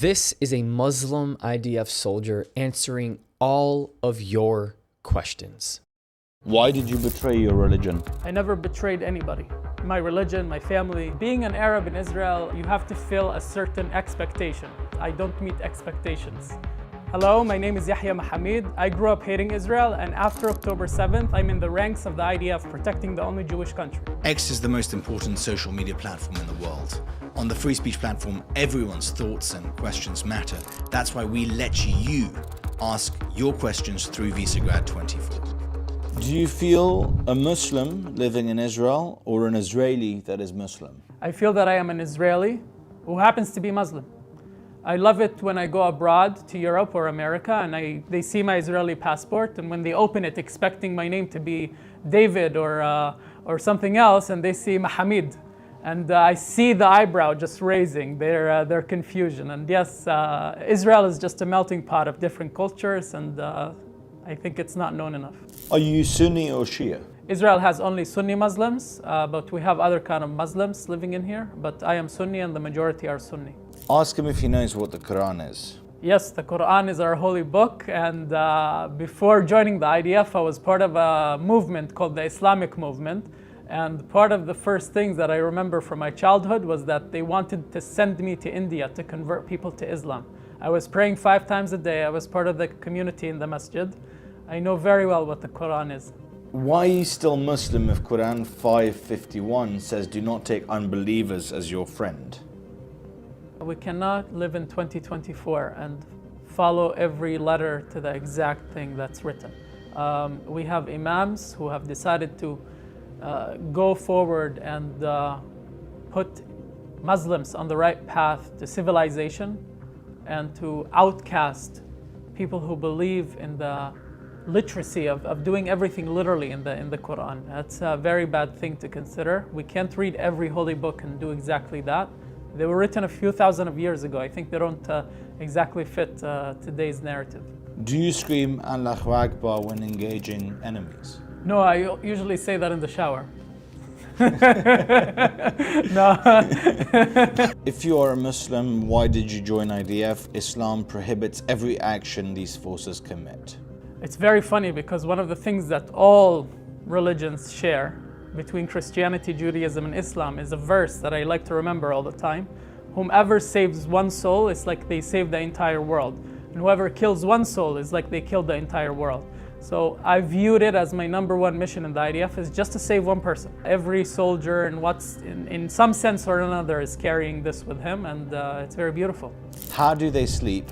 This is a Muslim IDF soldier answering all of your questions. Why did you betray your religion? I never betrayed anybody. My religion, my family. Being an Arab in Israel, you have to fill a certain expectation. I don't meet expectations. Hello, my name is Yahya Mohammed. I grew up hating Israel, and after October 7th, I'm in the ranks of the IDF, protecting the only Jewish country. X is the most important social media platform in the world. On the free speech platform, everyone's thoughts and questions matter. That's why we let you ask your questions through Visegrad24. Do you feel a Muslim living in Israel or an Israeli that is Muslim? I feel that I am an Israeli who happens to be Muslim. I love it when I go abroad to Europe or America and they see my Israeli passport, and when they open it expecting my name to be David or something else, and they see Mohammed, and I see the eyebrow just raising, their confusion. And yes, Israel is just a melting pot of different cultures, and I think it's not known enough. Are you Sunni or Shia? Israel has only Sunni Muslims, but we have other kind of Muslims living in here. But I am Sunni and the majority are Sunni. Ask him if he knows what the Quran is. Yes, the Quran is our holy book, and before joining the IDF, I was part of a movement called the Islamic movement. And part of the first things that I remember from my childhood was that they wanted to send me to India to convert people to Islam. I was praying 5 times a day. I was part of the community in the masjid. I know very well what the Quran is. Why are you still Muslim if Quran 5:51 says do not take unbelievers as your friend? We cannot live in 2024 and follow every letter to the exact thing that's written. We have imams who have decided to go forward and put Muslims on the right path to civilization and to outcast people who believe in the literacy of doing everything literally in the Quran. That's a very bad thing to consider. We can't read every holy book and do exactly that. They were written a few thousand of years ago. I think they don't exactly fit today's narrative. Do you scream Allahu Akbar when engaging enemies? No, I usually say that in the shower. No. If you are a Muslim, why did you join IDF? Islam prohibits every action these forces commit. It's very funny because one of the things that all religions share between Christianity, Judaism, and Islam is a verse that I like to remember all the time. Whomever saves one soul, it's like they saved the entire world. And whoever kills one soul is like they killed the entire world. So I viewed it as my #1 mission in the IDF is just to save one person. Every soldier in some sense or another is carrying this with him, and it's very beautiful. How do they sleep,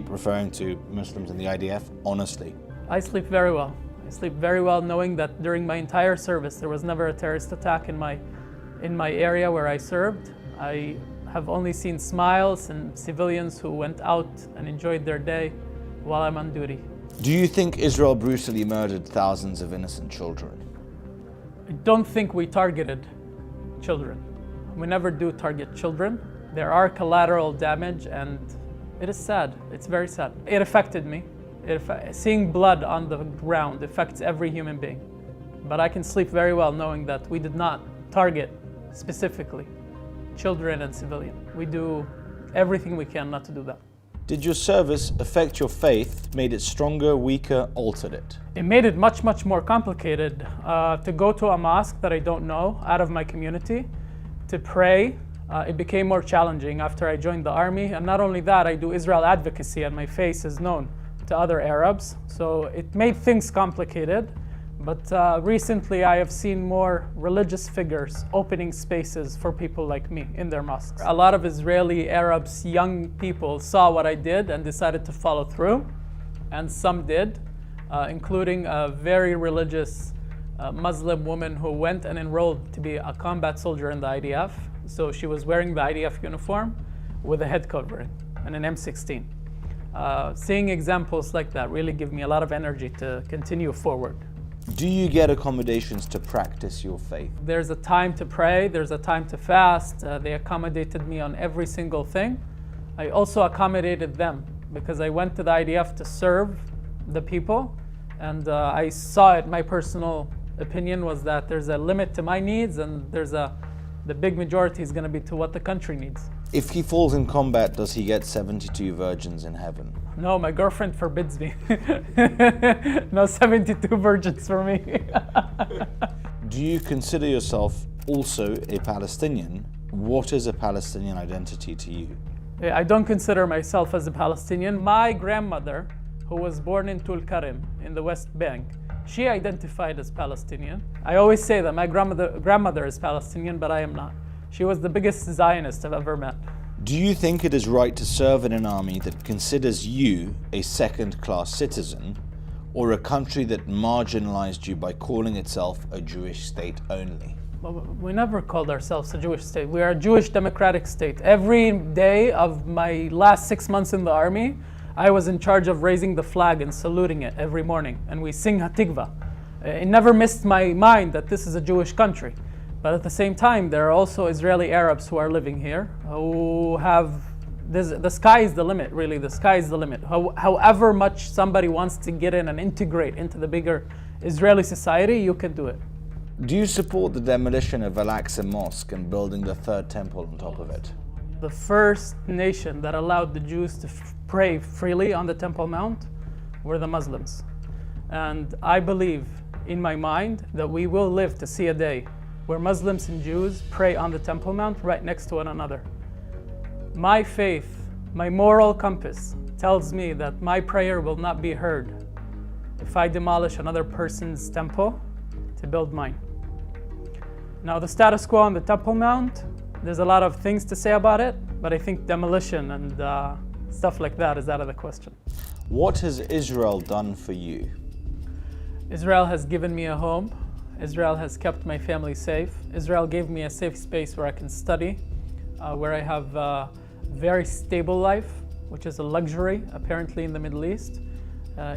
referring to Muslims in the IDF, honestly? I sleep very well. I sleep very well knowing that during my entire service there was never a terrorist attack in my area where I served. I have only seen smiles and civilians who went out and enjoyed their day while I'm on duty. Do you think Israel brutally murdered thousands of innocent children? I don't think we targeted children. We never do target children. There are collateral damage, and it is sad. It's very sad. It affected me. Seeing blood on the ground affects every human being. But I can sleep very well knowing that we did not target specifically children and civilians. We do everything we can not to do that. Did your service affect your faith, made it stronger, weaker, altered it? It made it much, much more complicated. To go to a mosque that I don't know, out of my community, to pray, it became more challenging after I joined the army. And not only that, I do Israel advocacy and my face is known to other Arabs. So it made things complicated. But recently I have seen more religious figures opening spaces for people like me in their mosques. A lot of Israeli Arabs, young people, saw what I did and decided to follow through. And some did, including a very religious Muslim woman who went and enrolled to be a combat soldier in the IDF. So she was wearing the IDF uniform with a head covering and an M16. Seeing examples like that really give me a lot of energy to continue forward. Do you get accommodations to practice your faith? There's a time to pray, there's a time to fast. They accommodated me on every single thing. I also accommodated them because I went to the IDF to serve the people, and I saw it. My personal opinion was that there's a limit to my needs, and the big majority is going to be to what the country needs. If he falls in combat, does he get 72 virgins in heaven? No, my girlfriend forbids me. No 72 virgins for me. Do you consider yourself also a Palestinian? What is a Palestinian identity to you? I don't consider myself as a Palestinian. My grandmother, who was born in Tulkarem in the West Bank, she identified as Palestinian. I always say that my grandmother is Palestinian, but I am not. She was the biggest Zionist I've ever met. Do you think it is right to serve in an army that considers you a second-class citizen, or a country that marginalized you by calling itself a Jewish state only? We never called ourselves a Jewish state. We are a Jewish democratic state. Every day of my last 6 months in the army, I was in charge of raising the flag and saluting it every morning. And we sing Hatikva. It never missed my mind that this is a Jewish country. But at the same time, there are also Israeli Arabs who are living here, who have, the sky is the limit, really, the sky is the limit. However much somebody wants to get in and integrate into the bigger Israeli society, you can do it. Do you support the demolition of Al-Aqsa Mosque and building the third temple on top of it? The first nation that allowed the Jews to pray freely on the Temple Mount were the Muslims. And I believe in my mind that we will live to see a day where Muslims and Jews pray on the Temple Mount right next to one another. My faith, my moral compass tells me that my prayer will not be heard if I demolish another person's temple to build mine. Now, the status quo on the Temple Mount, there's a lot of things to say about it, but I think demolition and stuff like that is out of the question. What has Israel done for you? Israel has given me a home. Israel has kept my family safe. Israel gave me a safe space where I can study, where I have a very stable life, which is a luxury apparently in the Middle East.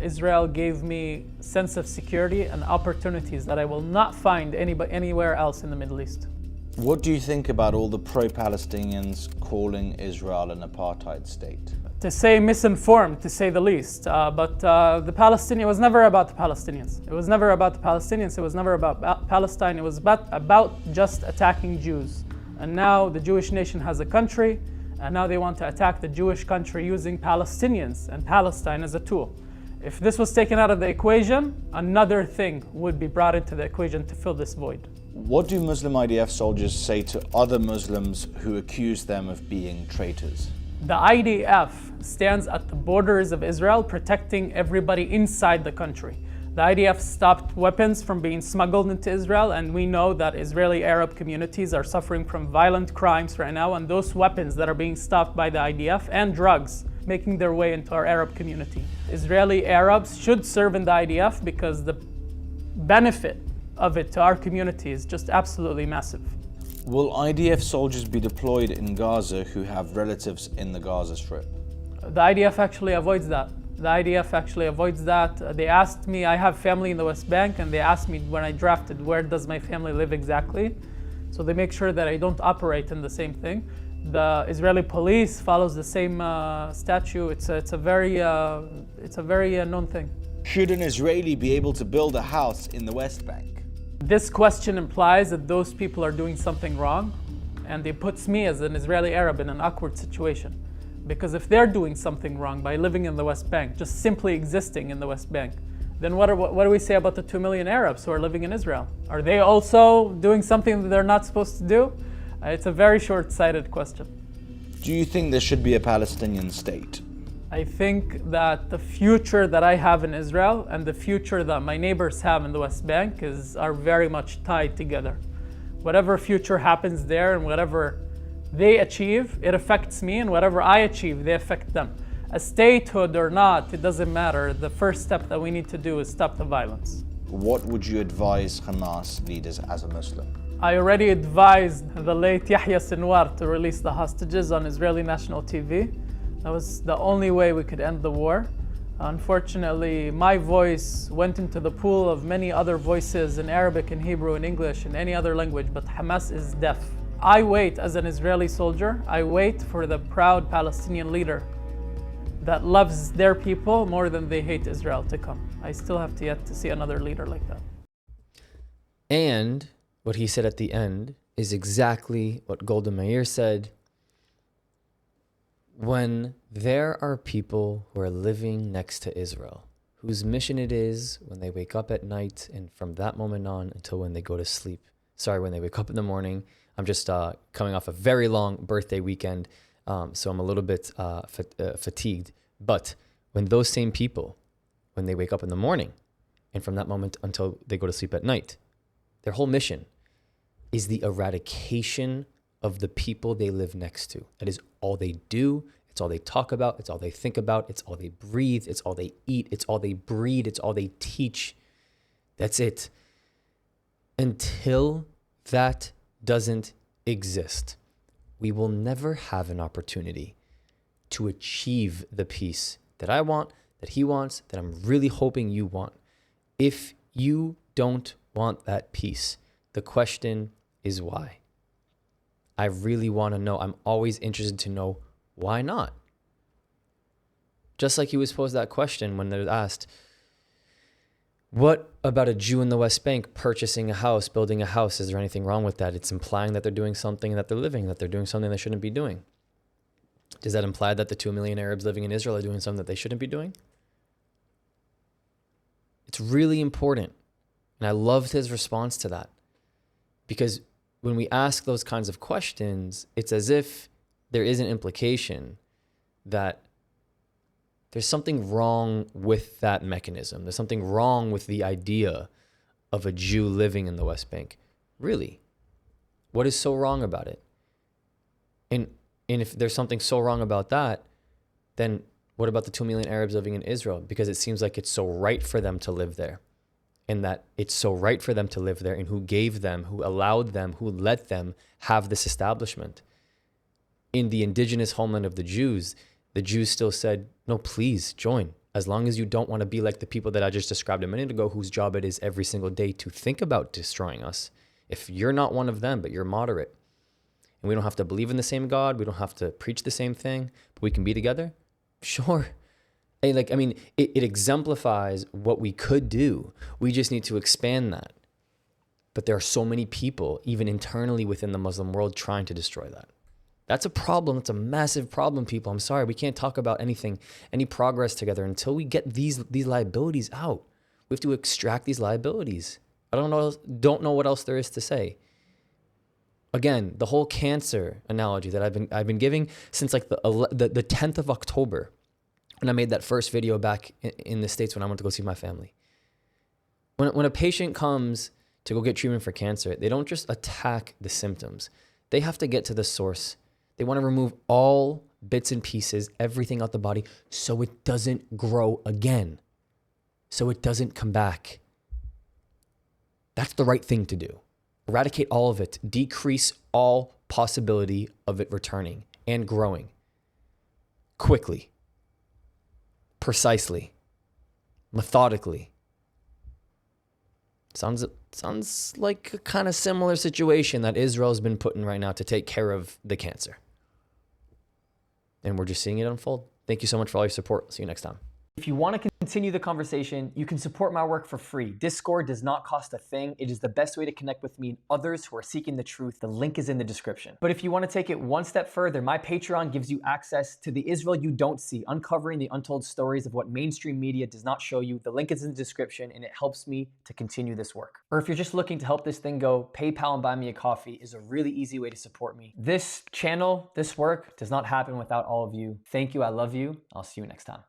Israel gave me a sense of security and opportunities that I will not find anywhere else in the Middle East. What do you think about all the pro-Palestinians calling Israel an apartheid state? To say misinformed, to say the least. But the Palestinian, it was never about the Palestinians. It was never about the Palestinians. It was never about Palestine. It was about just attacking Jews. And now the Jewish nation has a country, and now they want to attack the Jewish country using Palestinians and Palestine as a tool. If this was taken out of the equation, another thing would be brought into the equation to fill this void. What do Muslim IDF soldiers say to other Muslims who accuse them of being traitors? The IDF stands at the borders of Israel, protecting everybody inside the country. The IDF stopped weapons from being smuggled into Israel, and we know that Israeli Arab communities are suffering from violent crimes right now, and those weapons that are being stopped by the IDF and drugs making their way into our Arab community. Israeli Arabs should serve in the IDF because the benefit of it to our community is just absolutely massive. Will IDF soldiers be deployed in Gaza who have relatives in the Gaza Strip? The IDF actually avoids that. The IDF actually avoids that. They asked me, I have family in the West Bank, and they asked me when I drafted, where does my family live exactly? So they make sure that I don't operate in the same thing. The Israeli police follows the same statute. It's a very known thing. Should an Israeli be able to build a house in the West Bank? This question implies that those people are doing something wrong, and it puts me as an Israeli Arab in an awkward situation. Because if they're doing something wrong by living in the West Bank, just simply existing in the West Bank, then what do we say about the 2 million Arabs who are living in Israel? Are they also doing something that they're not supposed to do? It's a very short-sighted question. Do you think there should be a Palestinian state? I think that the future that I have in Israel and the future that my neighbors have in the West Bank are very much tied together. Whatever future happens there and whatever they achieve, it affects me, and whatever I achieve, they affect them. A statehood or not, it doesn't matter. The first step that we need to do is stop the violence. What would you advise Hamas leaders as a Muslim? I already advised the late Yahya Sinwar to release the hostages on Israeli national TV. That was the only way we could end the war. Unfortunately, my voice went into the pool of many other voices in Arabic and Hebrew and English and any other language, but Hamas is deaf. I wait as an Israeli soldier, I wait for the proud Palestinian leader that loves their people more than they hate Israel to come. I still have yet to see another leader like that. And what he said at the end is exactly what Golda Meir said When there are people who are living next to Israel, whose mission it is when they wake up at night and from that moment on until when they go to sleep. Sorry, when they wake up in the morning. I'm just coming off a very long birthday weekend, so I'm a little bit fatigued. But when those same people, when they wake up in the morning and from that moment until they go to sleep at night, their whole mission is the eradication of the people they live next to. That is all they do. It's all they talk about. It's all they think about. It's all they breathe. It's all they eat. It's all they breed. It's all they teach. That's it. Until that doesn't exist, we will never have an opportunity to achieve the peace that I want, that he wants, that I'm really hoping you want. If you don't want that peace, the question is why? I really want to know. I'm always interested to know why not. Just like he was posed that question when they were asked, what about a Jew in the West Bank purchasing a house, building a house? Is there anything wrong with that? It's implying that they're doing something, that they're living, that they're doing something they shouldn't be doing. Does that imply that the 2 million Arabs living in Israel are doing something that they shouldn't be doing? It's really important. And I loved his response to that. Because when we ask those kinds of questions, it's as if there is an implication that there's something wrong with that mechanism. There's something wrong with the idea of a Jew living in the West Bank. Really? What is so wrong about it? And if there's something so wrong about that, then what about the 2 million Arabs living in Israel? Because it seems like it's so right for them to live there. And that it's so right for them to live there, and who gave them, who allowed them, who let them have this establishment. In the indigenous homeland of the Jews still said, no, please join. As long as you don't want to be like the people that I just described a minute ago, whose job it is every single day to think about destroying us. If you're not one of them, but you're moderate, and we don't have to believe in the same God, we don't have to preach the same thing, but we can be together, sure. It exemplifies what we could do. We just need to expand that. But there are so many people, even internally within the Muslim world, trying to destroy that. That's a problem. That's a massive problem, people. I'm sorry. We can't talk about any progress together until we get these liabilities out. We have to extract these liabilities. I don't know what else there is to say. Again, the whole cancer analogy that I've been giving since like the 10th of October. When I made that first video back in the States when I went to go see my family. When a patient comes to go get treatment for cancer, they don't just attack the symptoms. They have to get to the source. They want to remove all bits and pieces, everything out the body, so it doesn't grow again, so it doesn't come back. That's the right thing to do. Eradicate all of it. Decrease all possibility of it returning and growing quickly. Precisely, methodically. Sounds like a kind of similar situation that Israel's been put in right now to take care of the cancer. And we're just seeing it unfold. Thank you so much for all your support. See you next time. If you want to continue the conversation, you can support my work for free. Discord does not cost a thing. It is the best way to connect with me and others who are seeking the truth. The link is in the description. But if you want to take it one step further, my Patreon gives you access to the Israel you don't see, uncovering the untold stories of what mainstream media does not show you. The link is in the description, and it helps me to continue this work. Or if you're just looking to help this thing go, PayPal and Buy Me a Coffee is a really easy way to support me. This channel, this work does not happen without all of you. Thank you. I love you. I'll see you next time.